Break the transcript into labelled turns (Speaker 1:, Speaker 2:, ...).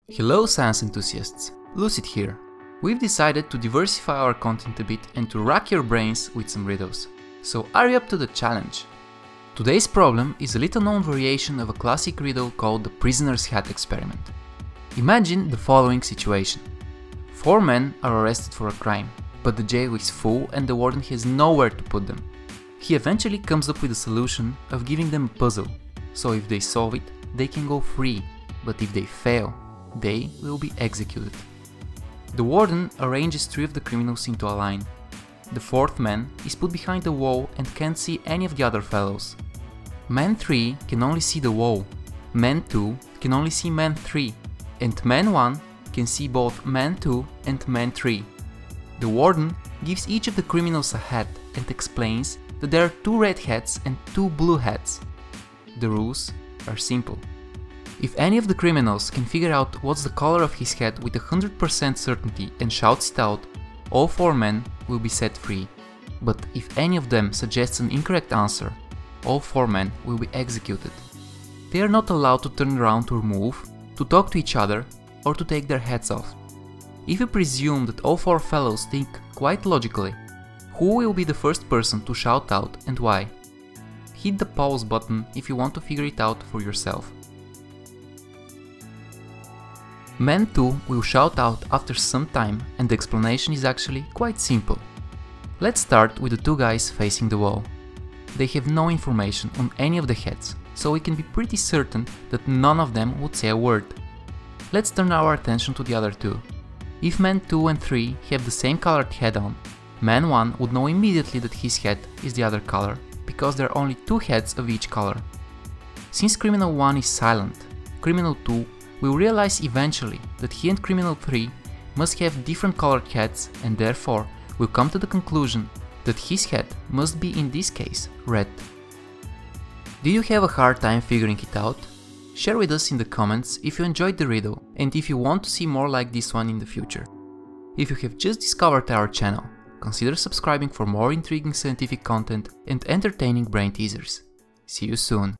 Speaker 1: Hello science enthusiasts, Lucid here. We've decided to diversify our content a bit and to rack your brains with some riddles. So are you up to the challenge? Today's problem is a little known variation of a classic riddle called the Prisoner's Hat experiment. Imagine the following situation. 4 men are arrested for a crime, but the jail is full and the warden has nowhere to put them. He eventually comes up with a solution of giving them a puzzle, so if they solve it, they can go free, but if they fail, they will be executed. The warden arranges 3 of the criminals into a line. The 4th man is put behind the wall and can't see any of the other fellows. Man 3 can only see the wall, man 2 can only see man 3, and man 1 can see both man 2 and man 3. The warden gives each of the criminals a hat and explains that there are 2 red hats and 2 blue hats. The rules are simple. If any of the criminals can figure out what's the color of his hat with 100% certainty and shouts it out, all 4 men will be set free. But if any of them suggests an incorrect answer, all 4 men will be executed. They are not allowed to turn around or move, to talk to each other, or to take their hats off. If you presume that all 4 fellows think quite logically, who will be the first person to shout out and why? Hit the pause button if you want to figure it out for yourself. Man 2 will shout out after some time, and the explanation is actually quite simple. Let's start with the 2 guys facing the wall. They have no information on any of the heads, so we can be pretty certain that none of them would say a word. Let's turn our attention to the other 2. If man 2 and 3 have the same colored head on, man 1 would know immediately that his head is the other color, because there are only 2 heads of each color. Since criminal 1 is silent, criminal 2 will realize eventually that he and criminal 3 must have different colored heads and therefore will come to the conclusion that his head must be in this case red. Did you have a hard time figuring it out? Share with us in the comments if you enjoyed the riddle and if you want to see more like this one in the future. If you have just discovered our channel, consider subscribing for more intriguing scientific content and entertaining brain teasers. See you soon!